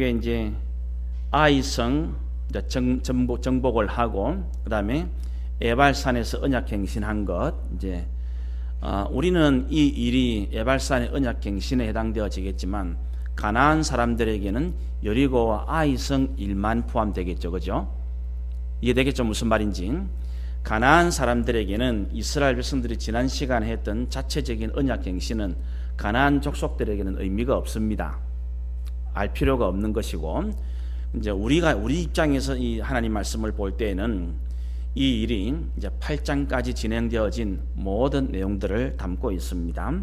요게 이제 아이성 정복을 하고, 그 다음에 에발산에서 언약갱신한 것. 이제 우리는 이 일이 에발산의 언약갱신에 해당되어지겠지만 가나안 사람들에게는 여리고와 아이성 일만 포함되겠죠, 그죠? 이해되겠죠? 무슨 말인지. 가나안 사람들에게는 이스라엘 백성들이 지난 시간에 했던 자체적인 언약갱신은 가나안 족속들에게는 의미가 없습니다. 알 필요가 없는 것이고, 이제 우리 입장에서 이 하나님 말씀을 볼 때에는 이 일이 이제 8장까지 진행되어진 모든 내용들을 담고 있습니다.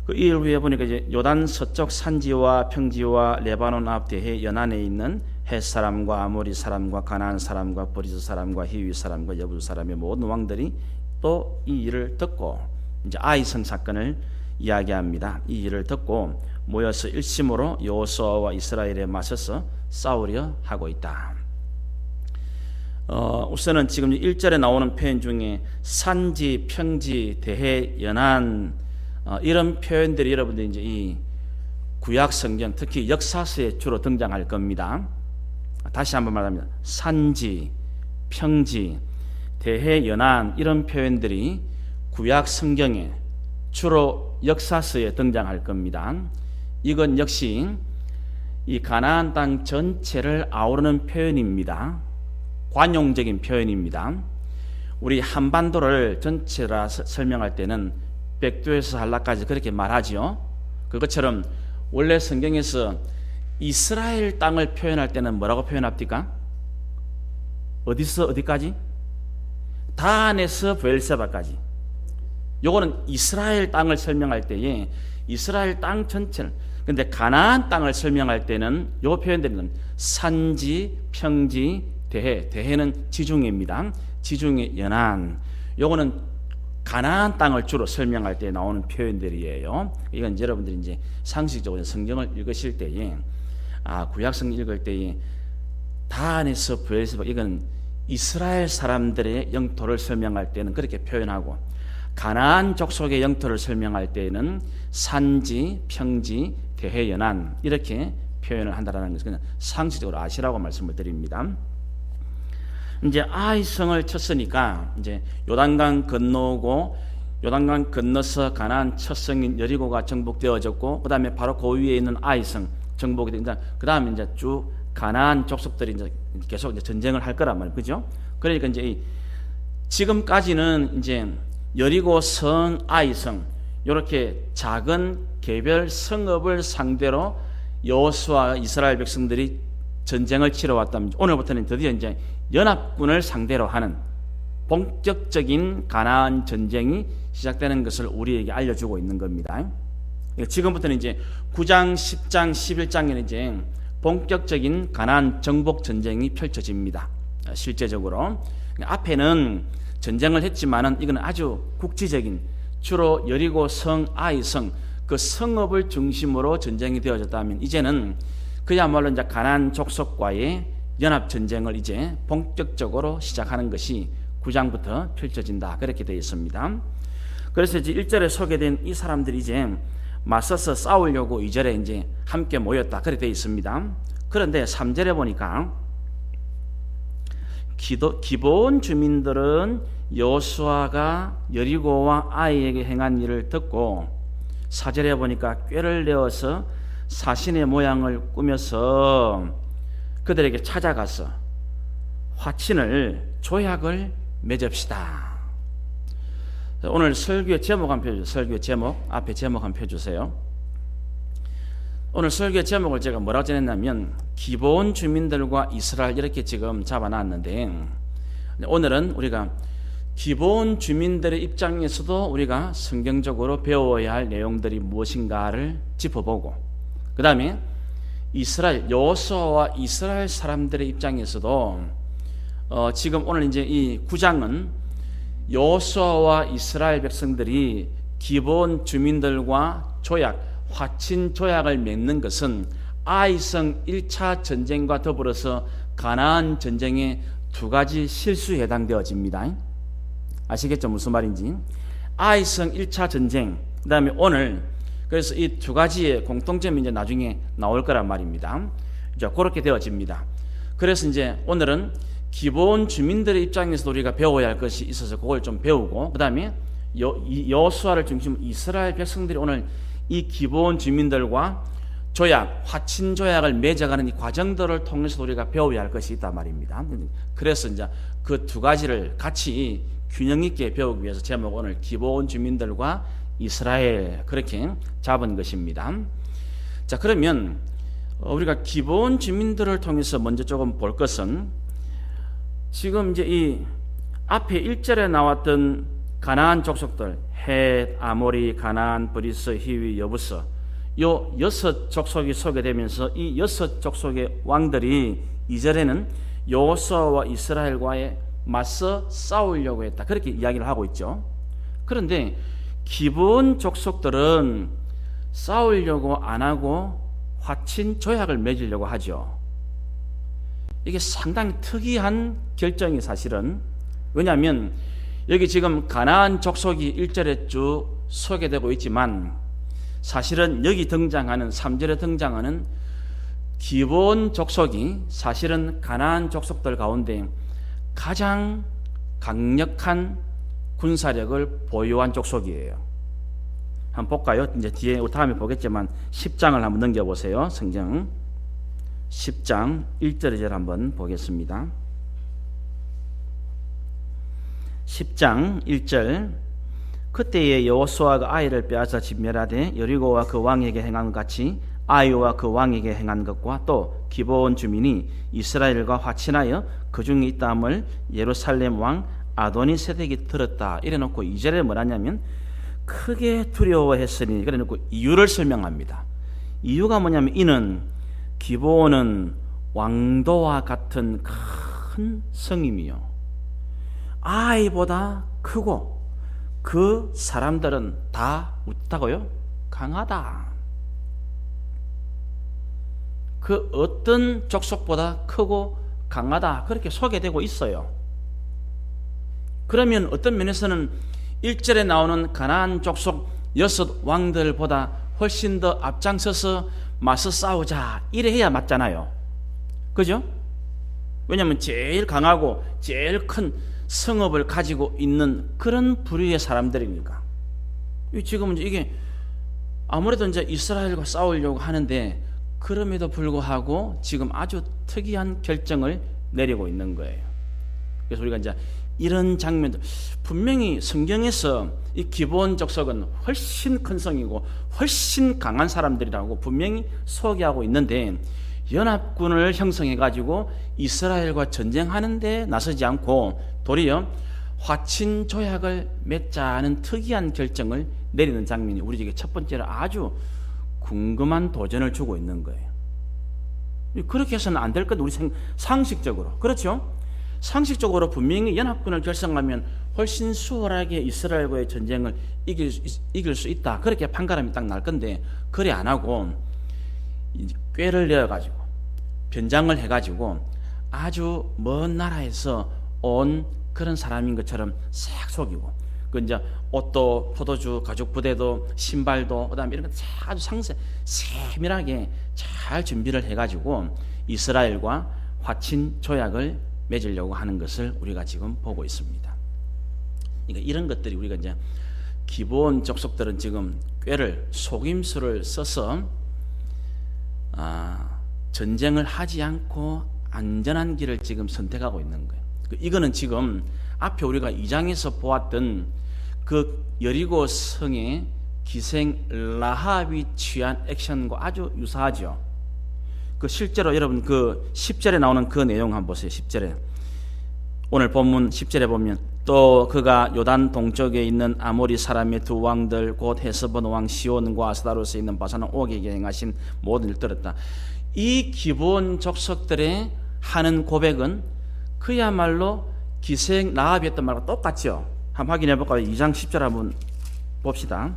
그 일 후에 보니까 이제 요단 서쪽 산지와 평지와 레바논 앞 대해 연안에 있는 헷 사람과 아모리 사람과 가나안 사람과 브리스 사람과 히위 사람과 여부스 사람의 모든 왕들이 또 이 일을 듣고 이제 아이성 사건을 이야기합니다. 이 일을 듣고 모여서 일심으로 여호수아와 이스라엘에 맞서서 싸우려 하고 있다. 우선은 지금 1절에 나오는 표현 중에 산지, 평지, 대해, 연안 이런 표현들이 여러분들이 이제 이 구약 성경 특히 역사서에 주로 등장할 겁니다. 다시 한번 말합니다. 산지, 평지, 대해, 연안 이런 표현들이 구약 성경에 주로 역사서에 등장할 겁니다. 이건 역시 이 가나안 땅 전체를 아우르는 표현입니다. 관용적인 표현입니다. 우리 한반도를 전체라 설명할 때는 백두에서 한라까지 그렇게 말하지요. 그것처럼 원래 성경에서 이스라엘 땅을 표현할 때는 뭐라고 표현합니까? 어디서 어디까지? 단에서 브엘세바까지. 요거는 이스라엘 땅을 설명할 때에 이스라엘 땅 전체를, 근데 가나안 땅을 설명할 때는 요 표현들은 산지, 평지, 대해, 대해는 지중해입니다. 지중해, 연안. 요거는 가나안 땅을 주로 설명할 때 나오는 표현들이에요. 이건 여러분들이 이제 상식적으로 성경을 읽으실 때에 구약성 읽을 때에 단에서 브엘세바, 이건 이스라엘 사람들의 영토를 설명할 때는 그렇게 표현하고, 가나안 족속의 영토를 설명할 때는 산지, 평지, 대해, 연안 이렇게 표현을 한다는 것을 그냥 상식적으로 아시라고 말씀을 드립니다. 이제 아이성을 쳤으니까 이제 요단강 건너오고, 요단강 건너서 가나안 첫 성인 여리고가 정복되어졌고, 그 다음에 바로 그 위에 있는 아이성 정복이 된다. 그 다음에 이제 쭉 가나안 족속들이 이제 계속 이제 전쟁을 할 거란 말이에요, 그죠? 그러니까 이제 지금까지는 이제 여리고 성, 아이성 이렇게 작은 개별 성읍을 상대로 여호수아와 이스라엘 백성들이 전쟁을 치러왔다면, 오늘부터는 드디어 이제 연합군을 상대로 하는 본격적인 가나안 전쟁이 시작되는 것을 우리에게 알려주고 있는 겁니다. 지금부터는 이제 9장, 10장, 11장에는 이제 본격적인 가나안 정복 전쟁이 펼쳐집니다. 실제적으로 앞에는 전쟁을 했지만은 이건 아주 국지적인, 주로 여리고 성, 아이성 그 성읍을 중심으로 전쟁이 되어졌다면, 이제는 그야말로 이제 가나안 족속과의 연합 전쟁을 이제 본격적으로 시작하는 것이 9장부터 펼쳐진다, 그렇게 되어 있습니다. 그래서 이제 1절에 소개된 이 사람들이 이제 맞서서 싸우려고 2절에 이제 함께 모였다, 그렇게 되어 있습니다. 그런데 3절에 보니까 기본 주민들은 여호수아가 여리고와 아이에게 행한 일을 듣고, 4절에 보니까 꾀를 내어서 사신의 모양을 꾸며서 그들에게 찾아가서 화친을, 조약을 맺읍시다. 오늘 설교의 제목 한번 펴주세요. 설교의 제목, 앞에 제목 한번 펴주세요. 오늘 설교의 제목을 제가 뭐라고 정했냐면 기본 주민들과 이스라엘 이렇게 지금 잡아놨는데, 오늘은 우리가 기본 주민들의 입장에서도 우리가 성경적으로 배워야 할 내용들이 무엇인가를 짚어보고, 그 다음에 이스라엘, 여호수아와 이스라엘 사람들의 입장에서도 지금 오늘 이제 이 9장은 여호수아와 이스라엘 백성들이 기본 주민들과 조약, 화친 조약을 맺는 것은 아이성 1차 전쟁과 더불어서 가나안 전쟁의 두 가지 실수에 해당되어집니다. 아시겠죠? 무슨 말인지. 아이성 1차 전쟁, 그 다음에 오늘, 그래서 이 두 가지의 공통점이 이제 나중에 나올 거란 말입니다. 자, 그렇게 되어집니다. 그래서 이제 오늘은 기본 주민들의 입장에서 우리가 배워야 할 것이 있어서 그걸 좀 배우고, 그 다음에 여호수아를 중심으로 이스라엘 백성들이 오늘 이 기본 주민들과 조약, 화친 조약을 맺어가는 이 과정들을 통해서 우리가 배워야 할 것이 있단 말입니다. 그래서 이제 그 두 가지를 같이 균형 있게 배우기 위해서 제목 오늘 기본 주민들과 이스라엘 그렇게 잡은 것입니다. 자, 그러면 우리가 기본 주민들을 통해서 먼저 조금 볼 것은, 지금 이제 이 앞에 1절에 나왔던 가나안 족속들, 헷, 아모리, 가나안, 브리스, 히위, 여부스, 요 6 족속이 소개되면서 이 6 족속의 왕들이 2절에는 여호수아와 이스라엘과의 맞서 싸우려고 했다, 그렇게 이야기를 하고 있죠. 그런데 기본 족속들은 싸우려고 안 하고 화친 조약을 맺으려고 하죠. 이게 상당히 특이한 결정이 사실은, 왜냐하면 여기 지금 가나안 족속이 1절에 쭉 소개되고 있지만 사실은 여기 등장하는 3절에 등장하는 기본 족속이 사실은 가나안 족속들 가운데 가장 강력한 군사력을 보유한 족속이에요. 한번 볼까요? 이제 뒤에 다음에 보겠지만 10장을 한번 넘겨보세요. 성경 10장 1절을 한번 보겠습니다. 10장 1절, 그때에 여호수아가 아이를 빼앗아 진멸하되 여리고와 그 왕에게 행한 것 같이 아이와 그 왕에게 행한 것과 또 기브온 주민이 이스라엘과 화친하여 그 중에 있다함을 예루살렘 왕 아도니세덱이 들었다. 이래놓고 2절에 뭐라냐면 크게 두려워했으니, 그래놓고 이유를 설명합니다. 이유가 뭐냐면 이는 기브온은 왕도와 같은 큰 성임이요 아이보다 크고 그 사람들은 다 어떻다고요? 강하다. 그 어떤 족속보다 크고 강하다, 그렇게 소개되고 있어요. 그러면 어떤 면에서는 1절에 나오는 가나안 족속 6 왕들보다 훨씬 더 앞장서서 맞서 싸우자, 이래 해야 맞잖아요. 그죠? 왜냐하면 제일 강하고 제일 큰 성읍을 가지고 있는 그런 부류의 사람들이니까. 지금은 이게 아무래도 이제 이스라엘과 싸우려고 하는데, 그럼에도 불구하고 지금 아주 특이한 결정을 내리고 있는 거예요. 그래서 우리가 이제 이런 장면들, 분명히 성경에서 이 기브온 족속은 훨씬 큰 성이고 훨씬 강한 사람들이라고 분명히 소개하고 있는데, 연합군을 형성해 가지고 이스라엘과 전쟁하는데 나서지 않고 도리어 화친 조약을 맺자는 특이한 결정을 내리는 장면이 우리에게 첫 번째로 아주 궁금한 도전을 주고 있는 거예요. 그렇게 해서는 안 될 것, 우리 상식적으로, 그렇죠? 상식적으로 분명히 연합군을 결성하면 훨씬 수월하게 이스라엘과의 전쟁을 이길 수 있다, 그렇게 판가름이 딱 날 건데, 그래 안 하고 꾀를 내어가지고 변장을 해가지고 아주 먼 나라에서 온 그런 사람인 것처럼 싹 속이고, 그 이제 옷도 포도주 가죽 부대도 신발도 그다음에 이런 거 아주 세밀하게 잘 준비를 해가지고 이스라엘과 화친 조약을 맺으려고 하는 것을 우리가 지금 보고 있습니다. 그러니까 이런 것들이 우리가 이제 기브온 족속들은 지금 꾀를, 속임수를 써서 전쟁을 하지 않고 안전한 길을 지금 선택하고 있는 거예요. 이거는 지금 앞에 우리가 2장에서 보았던 그 여리고 성의 기생 라합이 취한 액션과 아주 유사하죠. 그 실제로 여러분 그 10절에 나오는 그 내용 한번 보세요. 10절에 오늘 본문 10절에 보면 또 그가 요단 동쪽에 있는 아모리 사람의 두 왕들 곧 헤스본 왕 시온과 아스다로스에 있는 바산 옥에게 행하신 모든 일을 들었다. 이 기브온 족속들의 하는 고백은 그야말로 기생 라합이었던 말과 똑같죠. 한번 확인해 볼까요? 2장 10절 한번 봅시다.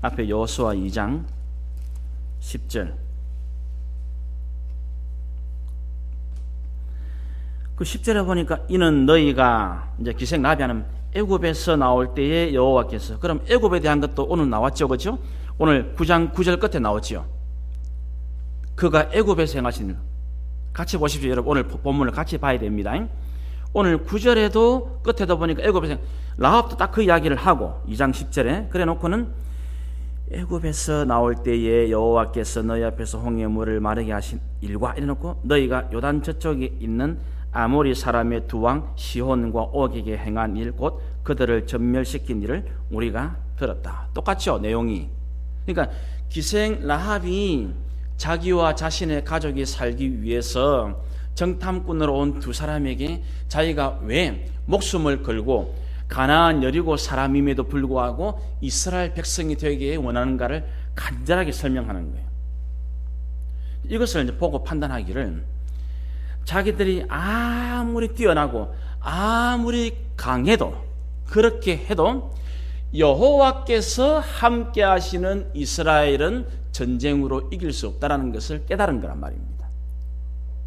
앞에 여호수아 2장 10절. 그 10절에 보니까 이는 너희가 이제 기생 라합이 하는 애굽에서 나올 때에 여호와께서, 그럼 애굽에 대한 것도 오늘 나왔죠, 그렇죠? 오늘 9장 9절 끝에 나왔죠. 그가 애굽에서 행하신 일, 같이 보십시오. 여러분 오늘 본문을 같이 봐야 됩니다. 오늘 9절에도 끝에도 보니까 애굽에서 라합도 딱 그 이야기를 하고 2장 10절에 그래 놓고는 애굽에서 나올 때에 여호와께서 너희 앞에서 홍해 물을 마르게 하신 일과 이래 놓고 너희가 요단 저쪽에 있는 아모리 사람의 두 왕 시혼과 옥에게 행한 일 곧 그들을 전멸시킨 일을 우리가 들었다. 똑같죠 내용이. 그러니까 기생 라합이 자기와 자신의 가족이 살기 위해서 정탐꾼으로 온 두 사람에게 자기가 왜 목숨을 걸고 가나안 여리고 사람임에도 불구하고 이스라엘 백성이 되기 원하는가를 간절하게 설명하는 거예요. 이것을 이제 보고 판단하기를 자기들이 아무리 뛰어나고 아무리 강해도 그렇게 해도 여호와께서 함께 하시는 이스라엘은 전쟁으로 이길 수 없다는 것을 깨달은 거란 말입니다.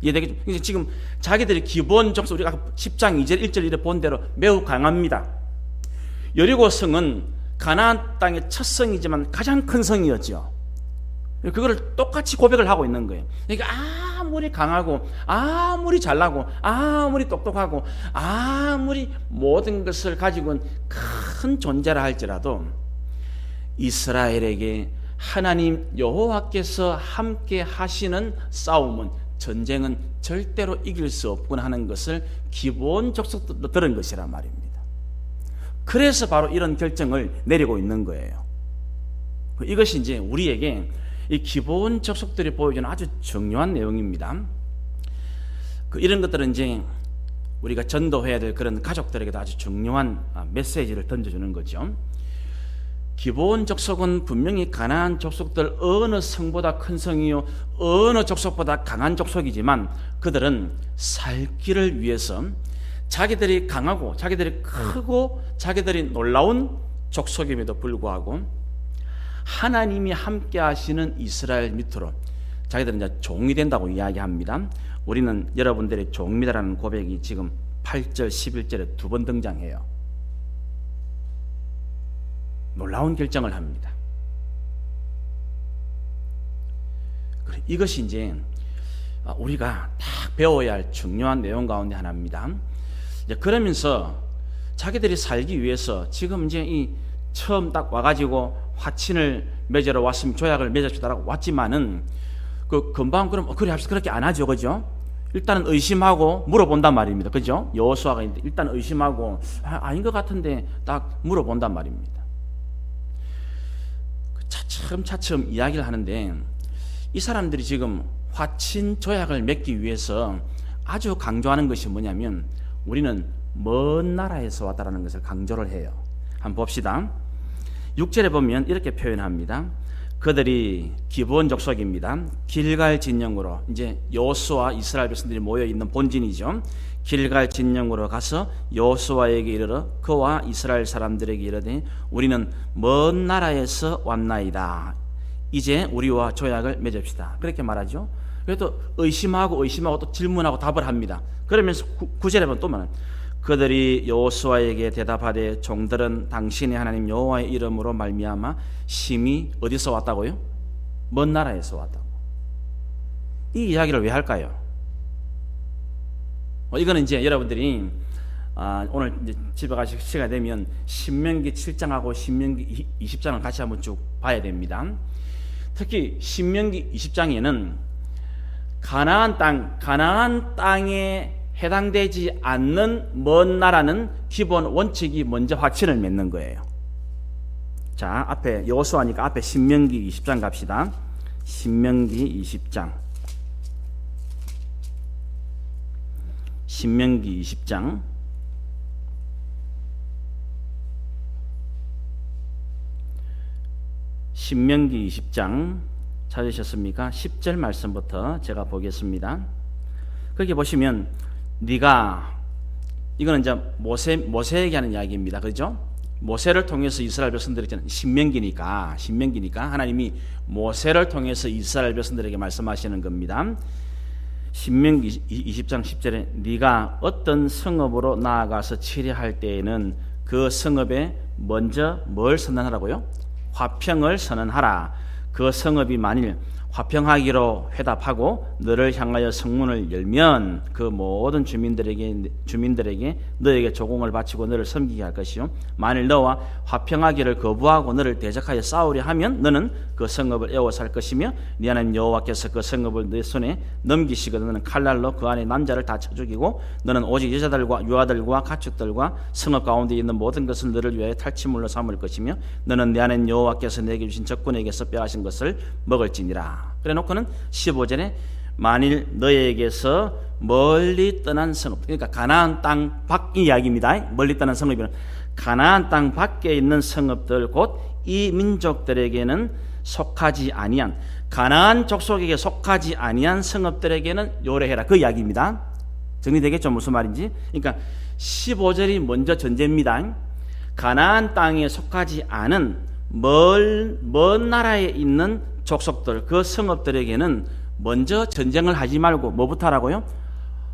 이해되겠죠? 지금 자기들의 기본 족속 우리가 10장 2절 1절 이래 본 대로 매우 강합니다. 여리고 성은 가나안 땅의 첫 성이지만 가장 큰 성이었죠. 그거를 똑같이 고백을 하고 있는 거예요. 그러니까 아무리 강하고 아무리 잘나고 아무리 똑똑하고 아무리 모든 것을 가지고 큰 존재라 할지라도 이스라엘에게 하나님 여호와께서 함께 하시는 싸움은 전쟁은 절대로 이길 수 없구나 하는 것을 기본 족속도 들은 것이란 말입니다. 그래서 바로 이런 결정을 내리고 있는 거예요. 이것이 이제 우리에게 이 기본 족속들이 보여주는 아주 중요한 내용입니다. 이런 것들은 이제 우리가 전도해야 될 그런 가족들에게도 아주 중요한 메시지를 던져주는 거죠. 기본 족속은 분명히 가나안 족속들 어느 성보다 큰 성이요 어느 족속보다 강한 족속이지만 그들은 살 길을 위해서 자기들이 강하고 자기들이 크고 자기들이 놀라운 족속임에도 불구하고 하나님이 함께 하시는 이스라엘 밑으로 자기들은 이제 종이 된다고 이야기합니다. 우리는 여러분들의 종입니다라는 고백이 지금 8절 11절에 두 번 등장해요. 놀라운 결정을 합니다. 이것이 이제 우리가 딱 배워야 할 중요한 내용 가운데 하나입니다. 그러면서 자기들이 살기 위해서 지금 이제 이 처음 딱 와가지고 화친을 맺으러 왔으면 조약을 맺읍시다라고 왔지만은 그 금방 그럼 그래 합시다 그렇게 안 하죠, 그죠? 일단은 의심하고 물어본단 말입니다, 그죠? 여호수아가 일단 의심하고 아닌 것 같은데 딱 물어본단 말입니다. 차츰차츰 이야기를 하는데 이 사람들이 지금 화친 조약을 맺기 위해서 아주 강조하는 것이 뭐냐면 우리는 먼 나라에서 왔다라는 것을 강조를 해요. 한번 봅시다. 6절에 보면 이렇게 표현합니다. 그들이 기본 족속입니다. 길갈 진영으로 이제 여호수아 이스라엘 백성들이 모여 있는 본진이죠. 길갈 진영으로 가서 여호수아에게 이르러 그와 이스라엘 사람들에게 이르되 우리는 먼 나라에서 왔나이다. 이제 우리와 조약을 맺읍시다. 그렇게 말하죠. 그래도 의심하고 또 질문하고 답을 합니다. 그러면서 9절에 보면 또 말합니다. 그들이 여호수아에게 대답하되 종들은 당신의 하나님 여호와의 이름으로 말미암아 심히 어디서 왔다고요? 먼 나라에서 왔다고. 이 이야기를 왜 할까요? 이거는 이제 여러분들이 오늘 이제 집에 가실 시간이 되면 신명기 7장하고 신명기 20장을 같이 한번 쭉 봐야 됩니다. 특히 신명기 20장에는 가나안 땅에 해당되지 않는 먼 나라는 기본 원칙이 먼저 확신을 맺는 거예요. 자, 앞에 여호수아니까 앞에 신명기 20장 갑시다. 신명기 20장. 신명기 20장. 신명기 20장 찾으셨습니까? 10절 말씀부터 제가 보겠습니다. 거기 보시면 네가 이거는 이제 모세에게 하는 이야기입니다. 그렇죠? 모세를 통해서 이스라엘 백성들이 신명기니까 하나님이 모세를 통해서 이스라엘 백성들에게 말씀하시는 겁니다. 신명기 20장 10절에 네가 어떤 성읍으로 나아가서 치리할 때에는 그 성읍에 먼저 뭘 선언하라고요? 화평을 선언하라. 그 성읍이 만일 화평하기로 회답하고 너를 향하여 성문을 열면 그 모든 주민들에게 너에게 조공을 바치고 너를 섬기게 할 것이요 만일 너와 화평하기를 거부하고 너를 대적하여 싸우려 하면 너는 그 성읍을 에워 살 것이며 네 하나님 여호와께서 그 성읍을 네 손에 넘기시거든 너는 칼날로 그 안에 남자를 다 쳐 죽이고 너는 오직 여자들과 유아들과 가축들과 성읍 가운데 있는 모든 것을 너를 위하여 탈취물로 삼을 것이며 너는 내 하나님 여호와께서 내게 주신 적군에게서 빼앗은 것을 먹을지니라. 그래 놓고는 15절에 만일 너에게서 멀리 떠난 성읍, 그러니까 가나안 땅 밖 이야기입니다. 멀리 떠난 성읍이는 가나안 땅 밖에 있는 성읍들 곧 이 민족들에게는 속하지 아니한 가나안 족속에게 속하지 아니한 성읍들에게는 요래해라, 그 이야기입니다. 정리되겠죠? 무슨 말인지. 그러니까 15절이 먼저 전제입니다. 가나안 땅에 속하지 않은 먼 나라에 있는 족속들, 그 성읍들에게는 먼저 전쟁을 하지 말고 뭐부터 하라고요?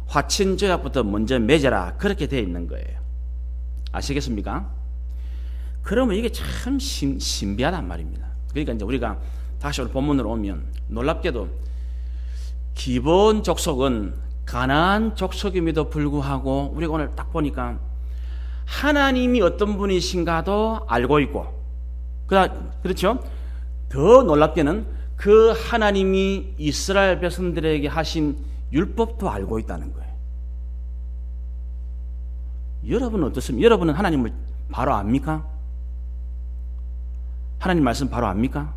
화친조약부터 먼저 맺어라, 그렇게 되어 있는 거예요. 아시겠습니까? 그러면 이게 참 신비하단 말입니다. 그러니까 이제 우리가 다시 오늘 본문으로 오면 놀랍게도 기본 족속은 가나안 족속임에도 불구하고 우리가 오늘 딱 보니까 하나님이 어떤 분이신가도 알고 있고, 그렇죠? 더 놀랍게는 그 하나님이 이스라엘 백성들에게 하신 율법도 알고 있다는 거예요. 여러분은 어떻습니까? 여러분은 하나님을 바로 압니까? 하나님 말씀 바로 압니까?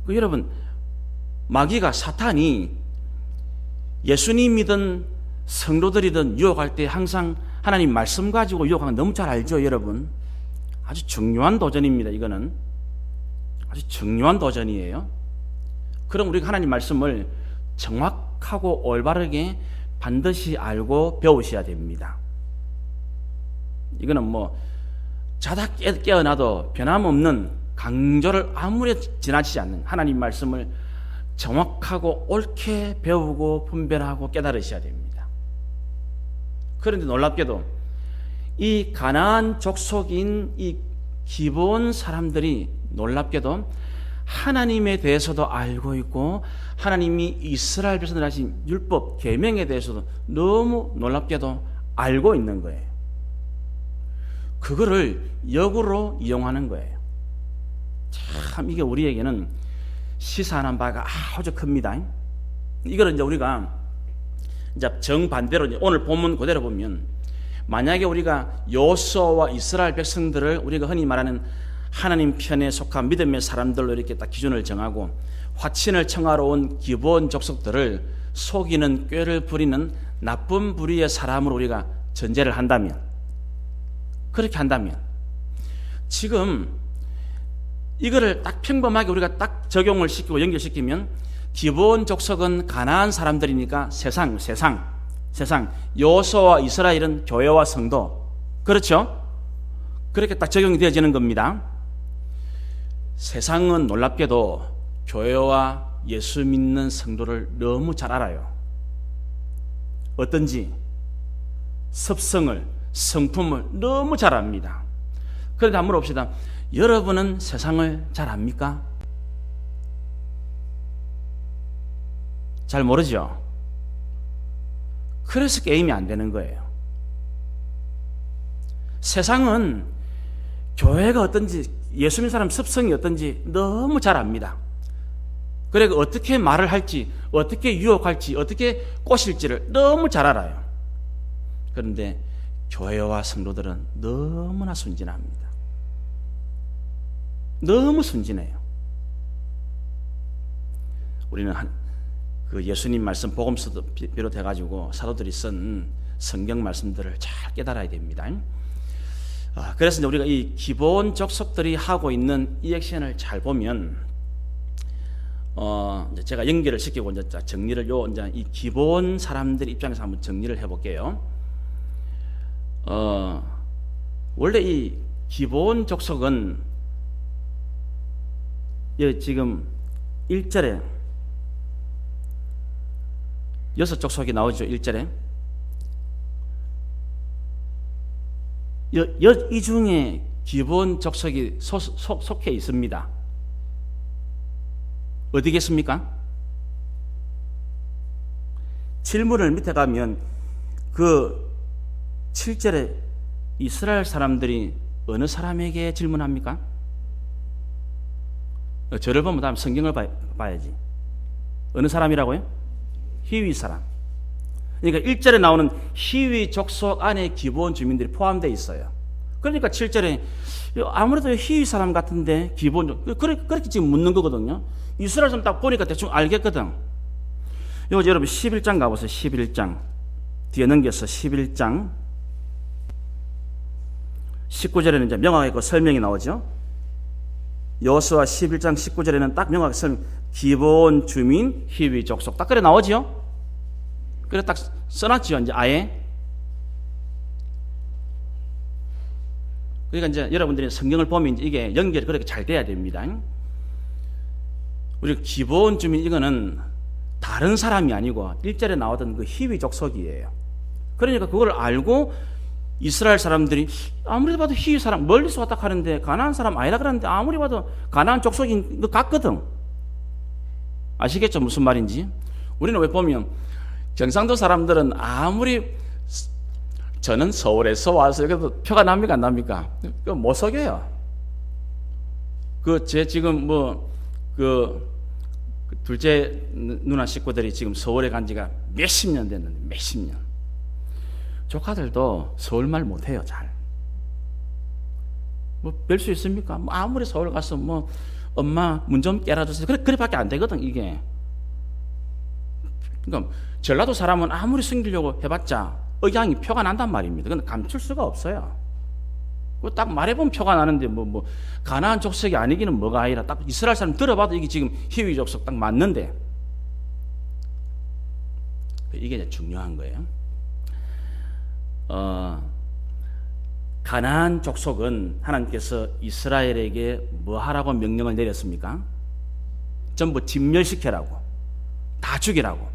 여러분, 마귀가, 사탄이 예수님이든 성도들이든 유혹할 때 항상 하나님 말씀 가지고 유혹하는 거 너무 잘 알죠, 여러분? 아주 중요한 도전입니다. 이거는 아주 중요한 도전이에요. 그럼 우리가 하나님 말씀을 정확하고 올바르게 반드시 알고 배우셔야 됩니다. 이거는 뭐 자다 깨어나도 변함없는 강조를 아무리 지나치지 않는 하나님 말씀을 정확하고 옳게 배우고 분별하고 깨달으셔야 됩니다. 그런데 놀랍게도 이 가나안 족속인 이 기본 사람들이 놀랍게도 하나님에 대해서도 알고 있고 하나님이 이스라엘 백성들 하신 율법 계명에 대해서도 너무 놀랍게도 알고 있는 거예요. 그거를 역으로 이용하는 거예요. 참 이게 우리에게는 시사하는 바가 아주 큽니다. 이거를 이제 우리가 이제 정반대로 이제 오늘 본문 그대로 보면, 만약에 우리가 여호수아와 이스라엘 백성들을 우리가 흔히 말하는 하나님 편에 속한 믿음의 사람들로 이렇게 딱 기준을 정하고 화친을 청하러 온 기본 족속들을 속이는 꾀를 부리는 나쁜 부류의 사람으로 우리가 전제를 한다면, 그렇게 한다면 지금 이거를 딱 평범하게 우리가 딱 적용을 시키고 연결시키면 기본 족속은 가나안 사람들이니까 세상 여호수아와 이스라엘은 교회와 성도, 그렇죠? 그렇게 딱 적용이 되어지는 겁니다. 세상은 놀랍게도 교회와 예수 믿는 성도를 너무 잘 알아요. 어떤지 습성을, 성품을 너무 잘 압니다. 그런데 한번 물어봅시다. 여러분은 세상을 잘 압니까? 잘 모르죠? 그래서 게임이 안 되는 거예요. 세상은 교회가 어떤지, 예수 믿는 사람 습성이 어떤지 너무 잘 압니다. 그래 어떻게 말을 할지, 어떻게 유혹할지, 어떻게 꼬실지를 너무 잘 알아요. 그런데 교회와 성도들은 너무나 순진합니다. 너무 순진해요. 우리는 그 예수님 말씀 복음서도 비롯해 가지고 사도들이 쓴 성경 말씀들을 잘 깨달아야 됩니다. 그래서 이제 우리가 이 기본 족속들이 하고 있는 이 액션을 잘 보면, 이제 제가 연결을 시키고 이제 정리를 이제 이 기본 사람들 입장에서 한번 정리를 해볼게요. 원래 이 기본 족속은 지금 1절에 6족속이 나오죠. 1절에 이 중에 기본 족속이 속해 있습니다. 어디겠습니까? 질문을 밑에 가면 그 7절에 이스라엘 사람들이 어느 사람에게 질문합니까? 저를 보면 다음 성경을 봐야지. 어느 사람이라고요? 히위 사람. 그러니까 1절에 나오는 히위 족속 안에 기본 주민들이 포함되어 있어요. 그러니까 7절에 아무래도 히위 사람 같은데 그렇게 지금 묻는 거거든요. 이스라엘 사람 딱 보니까 대충 알겠거든. 이거 여러분 11장 가보세요. 11장 뒤에 넘겨서 11장 19절에는 이제 명확하게 그 설명이 나오죠. 여호수아 11장 19절에는 딱 명확하게 설명, 기본 주민 히위 족속 딱 그래 나오죠. 그래 딱 써놨죠. 이제 아예. 그러니까 이제 여러분들이 성경을 보면 이제 이게 연결이 그렇게 잘 돼야 됩니다. 우리 기본 주민 이거는 다른 사람이 아니고 1절에 나오던 그 히위 족속이에요. 그러니까 그걸 알고 이스라엘 사람들이 아무리 봐도 히위 사람 멀리서 왔다 하는데 가나안 사람 아니라 그러는데 아무리 봐도 가나안 족속인 것 같거든. 아시겠죠? 무슨 말인지? 우리는 왜 보면 경상도 사람들은 아무리 저는 서울에서 와서 여기도 표가 납니까 안 납니까? 그거 못 속여요. 제 지금 둘째 누나 식구들이 지금 서울에 간 지가 몇십 년 됐는데 몇십 년. 조카들도 서울말 못해요. 잘. 별 수 있습니까? 아무리 서울 가서 엄마 문 좀 깨라주세요. 그래밖에 안 되거든 이게. 그러니까 전라도 사람은 아무리 숨기려고 해봤자 억양이 표가 난단 말입니다. 근데 감출 수가 없어요. 딱 말해보면 표가 나는데 가나안 족속이 아니기는 뭐가 아니라 딱 이스라엘 사람 들어봐도 이게 지금 히위 족속 딱 맞는데 이게 이제 중요한 거예요. 가나안 족속은 하나님께서 이스라엘에게 뭐 하라고 명령을 내렸습니까? 전부 진멸시켜라고, 다 죽이라고.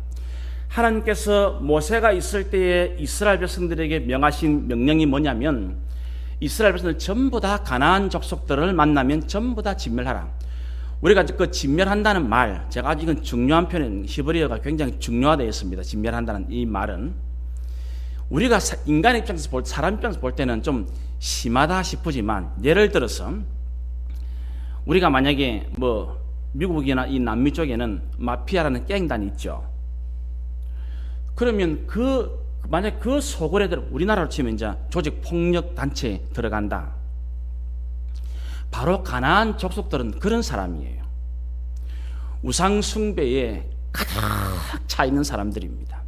하나님께서 모세가 있을 때에 이스라엘 백성들에게 명하신 명령이 뭐냐면 이스라엘 백성들 전부 다 가나안 족속들을 만나면 전부 다 진멸하라. 우리가 그 진멸한다는 말, 제가 아주 이건 중요한 표현, 히브리어가 굉장히 중요하되어 있습니다. 진멸한다는 이 말은 우리가 인간의 입장에서 사람 입장에서 볼 때는 좀 심하다 싶지만, 예를 들어서 우리가 만약에 미국이나 이 남미 쪽에는 마피아라는 갱단이 있죠. 그러면 만약 그 소굴에 우리나라로 치면 이제 조직 폭력 단체에 들어간다. 바로 가나안 족속들은 그런 사람이에요. 우상 숭배에 가득 차 있는 사람들입니다.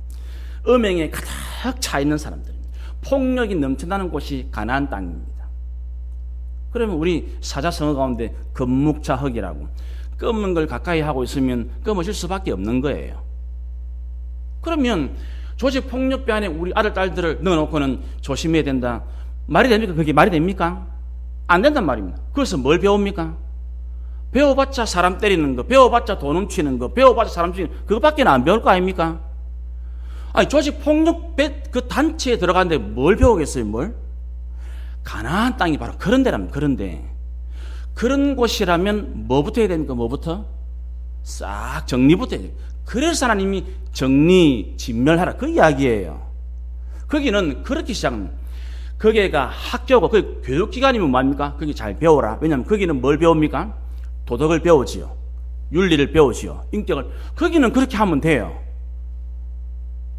음행에 가득 차 있는 사람들입니다. 폭력이 넘쳐나는 곳이 가나안 땅입니다. 그러면 우리 사자성어 가운데 금묵자흑이라고 검은 걸 가까이 하고 있으면 검어질 수밖에 없는 거예요. 그러면 조직 폭력배 안에 우리 아들 딸들을 넣어놓고는 조심해야 된다. 말이 됩니까? 그게 말이 됩니까? 안 된단 말입니다. 그래서 뭘 배웁니까? 배워봤자 사람 때리는 거, 배워봤자 돈 훔치는 거, 배워봤자 사람 죽이는 거, 그것밖에 안 배울 거 아닙니까? 아니 조직 폭력배 그 단체에 들어가는데 뭘 배우겠어요? 뭘? 가나안 땅이 바로 그런 데라면, 그런데 그런 곳이라면 뭐부터 해야 됩니까? 뭐부터? 싹 정리부터 해야 돼요. 그래서 하나님이 정리, 진멸하라 그 이야기예요. 거기는 그렇게 시작합니다. 거기가 학교고 그 교육기관이면 뭐합니까? 거기 잘 배워라. 왜냐하면 거기는 뭘 배웁니까? 도덕을 배우지요, 윤리를 배우지요, 인격을. 거기는 그렇게 하면 돼요.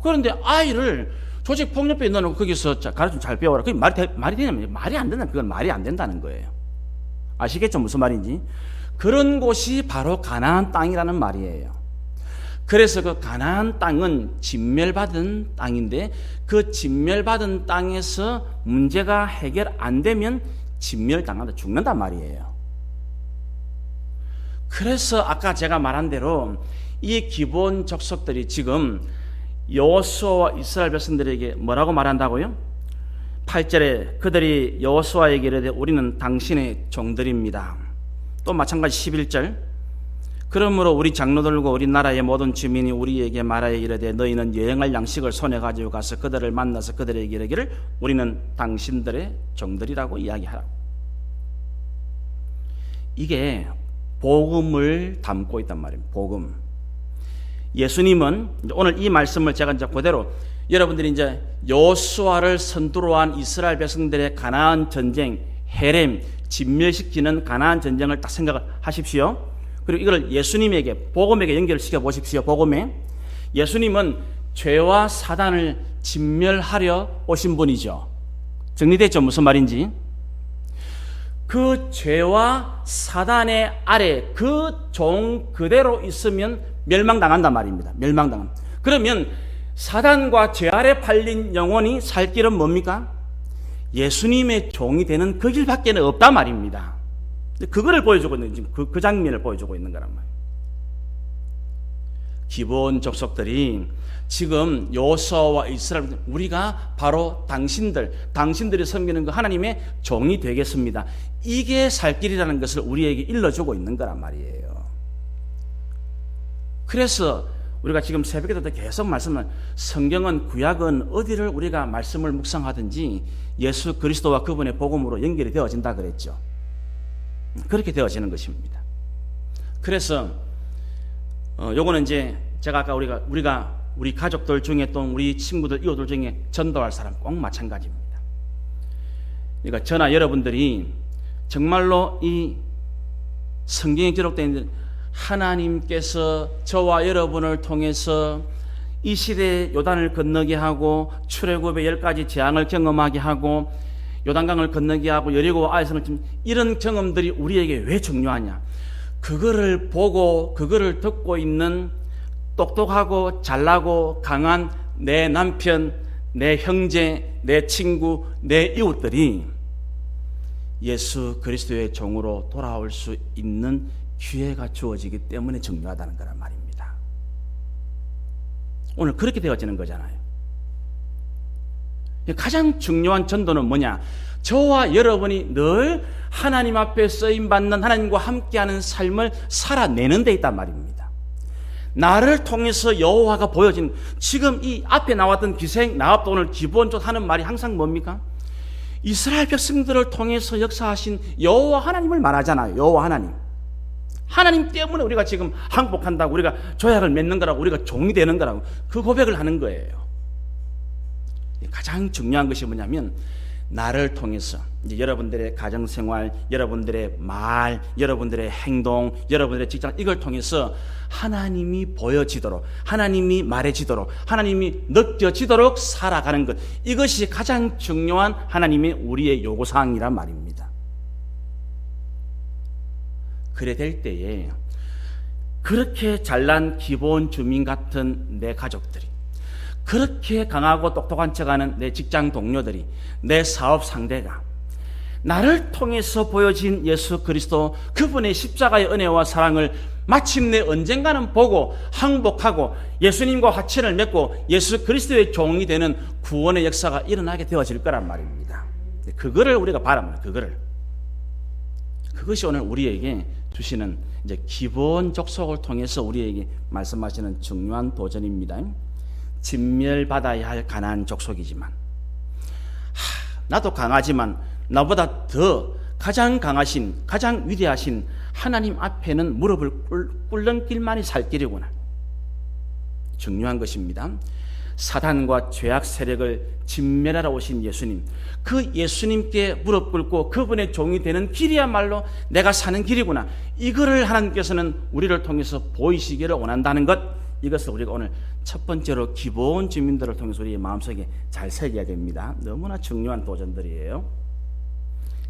그런데 아이를 조직폭력배에 넣어놓고 거기서 가르쳐 잘 배워라. 그게 말이 되냐면 말이 안 된다. 그건 말이 안 된다는 거예요. 아시겠죠? 무슨 말인지? 그런 곳이 바로 가나안 땅이라는 말이에요. 그래서 그 가나안 땅은 진멸받은 땅인데 그 진멸받은 땅에서 문제가 해결 안 되면 진멸당한다, 죽는단 말이에요. 그래서 아까 제가 말한 대로 이 기본 족속들이 지금 여호수아와 이스라엘 백성들에게 뭐라고 말한다고요? 8절에 그들이 여호수아에게 이르되 우리는 당신의 종들입니다. 또 마찬가지 11절 그러므로 우리 장로들과 우리 나라의 모든 주민이 우리에게 말하여 이르되 너희는 여행할 양식을 손에 가지고 가서 그들을 만나서 그들에게 이르기를 우리는 당신들의 종들이라고 이야기하라고. 이게 복음을 담고 있단 말입니다. 복음. 예수님은 오늘 이 말씀을 제가 이제 그대로 여러분들이 이제 여호수아를 선두로 한 이스라엘 백성들의 가나안 전쟁, 헤렘, 진멸시키는 가나안 전쟁을 딱 생각을 하십시오. 그리고 이걸 예수님에게, 복음에게 연결시켜 보십시오. 복음에. 예수님은 죄와 사단을 진멸하려 오신 분이죠. 정리됐죠? 무슨 말인지. 그 죄와 사단의 아래 그 종 그대로 있으면 멸망당한단 말입니다. 멸망당함. 그러면 사단과 죄 아래 팔린 영혼이 살 길은 뭡니까? 예수님의 종이 되는 그 길밖에 없단 말입니다. 그거를 보여주고 있는, 지금 그 장면을 보여주고 있는 거란 말이에요. 기본 족속들이 지금 여호수아와 이스라엘, 우리가 바로 당신들이 섬기는 그 하나님의 종이 되겠습니다. 이게 살 길이라는 것을 우리에게 일러주고 있는 거란 말이에요. 그래서 우리가 지금 새벽에도 계속 말씀을, 성경은, 구약은 어디를 우리가 말씀을 묵상하든지 예수 그리스도와 그분의 복음으로 연결이 되어진다 그랬죠. 그렇게 되어지는 것입니다. 그래서 요거는 이제 제가 아까 우리가 우리 가족들 중에 또 우리 친구들, 이웃들 중에 전도할 사람 꼭 마찬가지입니다. 그러니까 저나 여러분들이 정말로 이 성경에 기록되어 있는 하나님께서 저와 여러분을 통해서 이 시대에 요단을 건너게 하고 출애굽의 10가지 재앙을 경험하게 하고 요단강을 건너게 하고 여리고 아이성을 이런 경험들이 우리에게 왜 중요하냐? 그거를 보고 그거를 듣고 있는 똑똑하고 잘나고 강한 내 남편, 내 형제, 내 친구, 내 이웃들이 예수 그리스도의 종으로 돌아올 수 있는 기회가 주어지기 때문에 중요하다는 거란 말입니다. 오늘 그렇게 되어지는 거잖아요. 가장 중요한 전도는 뭐냐? 저와 여러분이 늘 하나님 앞에 쓰임받는, 하나님과 함께하는 삶을 살아내는 데 있단 말입니다. 나를 통해서 여호와가 보여진, 지금 이 앞에 나왔던 기생 나합도 오늘 기본적으로 하는 말이 항상 뭡니까? 이스라엘 백성들을 통해서 역사하신 여호와 하나님을 말하잖아요. 여호와 하나님. 하나님 때문에 우리가 지금 항복한다고, 우리가 조약을 맺는 거라고, 우리가 종이 되는 거라고 그 고백을 하는 거예요. 가장 중요한 것이 뭐냐면 나를 통해서 이제 여러분들의 가정생활, 여러분들의 말, 여러분들의 행동, 여러분들의 직장, 이걸 통해서 하나님이 보여지도록, 하나님이 말해지도록, 하나님이 느껴지도록 살아가는 것, 이것이 가장 중요한 하나님의 우리의 요구사항이란 말입니다. 그래 될 때에 그렇게 잘난 기본 주민 같은 내 가족들이, 그렇게 강하고 똑똑한 척하는 내 직장 동료들이, 내 사업 상대가 나를 통해서 보여진 예수 그리스도, 그분의 십자가의 은혜와 사랑을 마침내 언젠가는 보고 항복하고 예수님과 화친을 맺고 예수 그리스도의 종이 되는 구원의 역사가 일어나게 되어질 거란 말입니다. 그거를 우리가 바랍니다. 그것이 오늘 우리에게 주시는 이제 기본 족속을 통해서 우리에게 말씀하시는 중요한 도전입니다. 진멸받아야 할 가나안 족속이지만, 나도 강하지만 나보다 더 가장 강하신, 가장 위대하신 하나님 앞에는 무릎을 꿇는 길만이 살 길이구나. 중요한 것입니다. 사단과 죄악 세력을 진멸하러 오신 예수님, 그 예수님께 무릎 꿇고 그분의 종이 되는 길이야말로 내가 사는 길이구나. 이거를 하나님께서는 우리를 통해서 보이시기를 원한다는 것, 이것을 우리가 오늘 첫 번째로 기본 주민들을 통해서 우리의 마음속에 잘 새겨야 됩니다. 너무나 중요한 도전들이에요.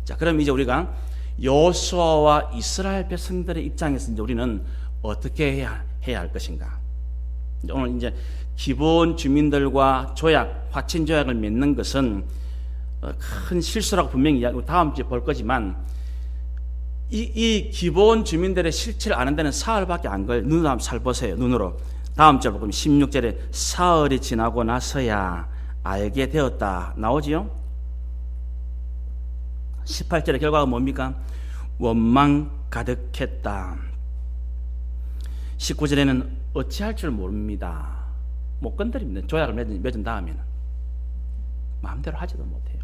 자, 그럼 이제 우리가 여호수아와 이스라엘 백성들의 입장에서 이제 우리는 어떻게 해야 할 것인가? 오늘 이제 기본 주민들과 조약, 화친 조약을 맺는 것은 큰 실수라고 분명히 다음 주에 볼 거지만, 이 기본 주민들의 실체를 아는 데는 사흘밖에 안 걸려요. 눈으로 한번 살보세요. 눈으로. 다음 절 보면 16절에 사흘이 지나고 나서야 알게 되었다 나오지요. 18절의 결과가 뭡니까? 원망 가득했다. 19절에는 어찌할 줄 모릅니다. 못 건드립니다. 조약을 맺은 다음에는 마음대로 하지도 못해요.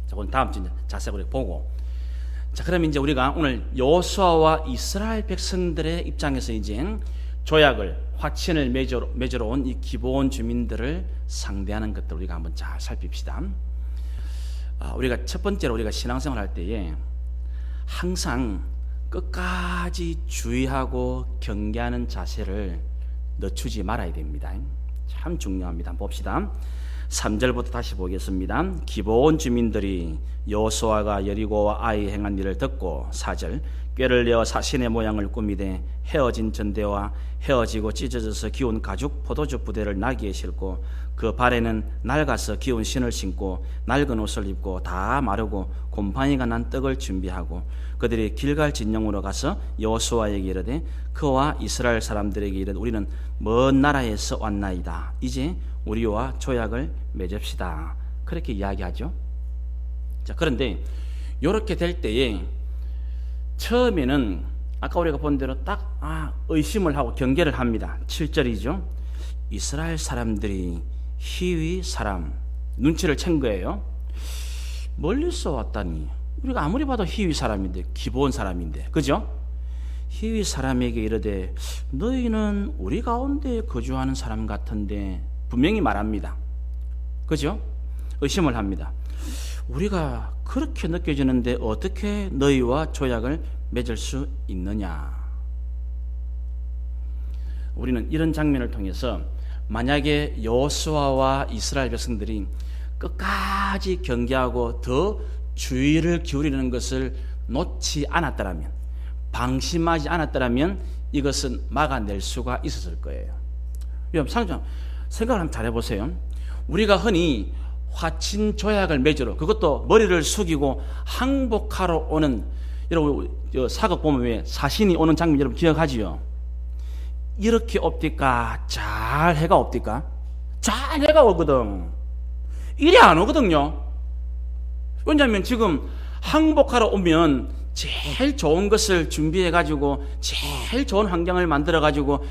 자, 오늘 다음 주 자세히 우리 보고, 자, 그럼 이제 우리가 오늘 여호수아와 이스라엘 백성들의 입장에서 이제 조약을 화친을 맺으러 온 이 기브온 주민들을 상대하는 것들 우리가 한번 잘 살핍시다. 우리가 첫 번째로 우리가 신앙생활 할 때에 항상 끝까지 주의하고 경계하는 자세를 늦추지 말아야 됩니다. 참 중요합니다. 한번 봅시다. 3절부터 다시 보겠습니다. 기브온 주민들이 여호수아가 여리고와 아이 행한 일을 듣고 4절 꾀를 내어 사신의 모양을 꾸미되 헤어진 전대와 헤어지고 찢어져서 기운 가죽 포도주 부대를 나귀에 싣고 그 발에는 낡아서 기운 신을 신고 낡은 옷을 입고 다 마르고 곰팡이가 난 떡을 준비하고 그들이 길갈 진영으로 가서 여호수아에게 이르되 그와 이스라엘 사람들에게 이르되 우리는 먼 나라에서 왔나이다. 이제 우리와 조약을 맺읍시다. 그렇게 이야기하죠. 자, 그런데 이렇게 될 때에 처음에는 아까 우리가 본 대로 딱 의심을 하고 경계를 합니다. 7절이죠. 이스라엘 사람들이 히위 사람 눈치를 챈 거예요. 멀리서 왔다니 우리가 아무리 봐도 히위 사람인데 기브온 사람인데 그죠? 히위 사람에게 이르되 너희는 우리 가운데 거주하는 사람 같은데 분명히 말합니다. 그죠? 의심을 합니다. 우리가 그렇게 느껴지는데 어떻게 너희와 조약을 맺을 수 있느냐? 우리는 이런 장면을 통해서 만약에 여호수아와 이스라엘 백성들이 끝까지 경계하고 더 주의를 기울이는 것을 놓지 않았더라면, 방심하지 않았더라면 이것은 막아낼 수가 있었을 거예요. 여러분 생각을 한번 잘 해보세요. 우리가 흔히 화친 조약을 맺으러, 그것도 머리를 숙이고 항복하러 오는, 여러분 사극 보면 왜 사신이 오는 장면 여러분 기억하지요? 이렇게 옵디까? 잘 해가 옵디까? 잘 해가 오거든. 이리 안 오거든요. 왜냐하면 지금 항복하러 오면 제일 좋은 것을 준비해 가지고 제일 좋은 환경을 만들어 가지고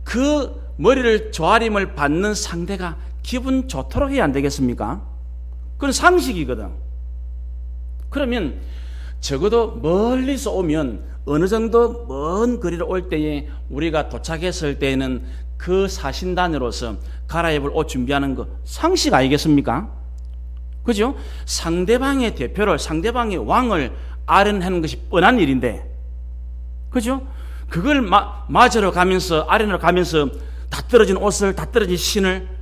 그 머리를 조아림을 받는 상대가 기분 좋도록 해야 안 되겠습니까? 그건 상식이거든. 그러면 적어도 멀리서 오면 어느 정도 먼 거리를 올 때에 우리가 도착했을 때에는 그 사신단으로서 갈아입을 옷 준비하는 거 상식 아니겠습니까? 그죠? 상대방의 대표를, 상대방의 왕을 아련하는 것이 뻔한 일인데, 그죠? 그걸 맞으러 가면서, 아련하러 가면서 다 떨어진 옷을, 다 떨어진 신을,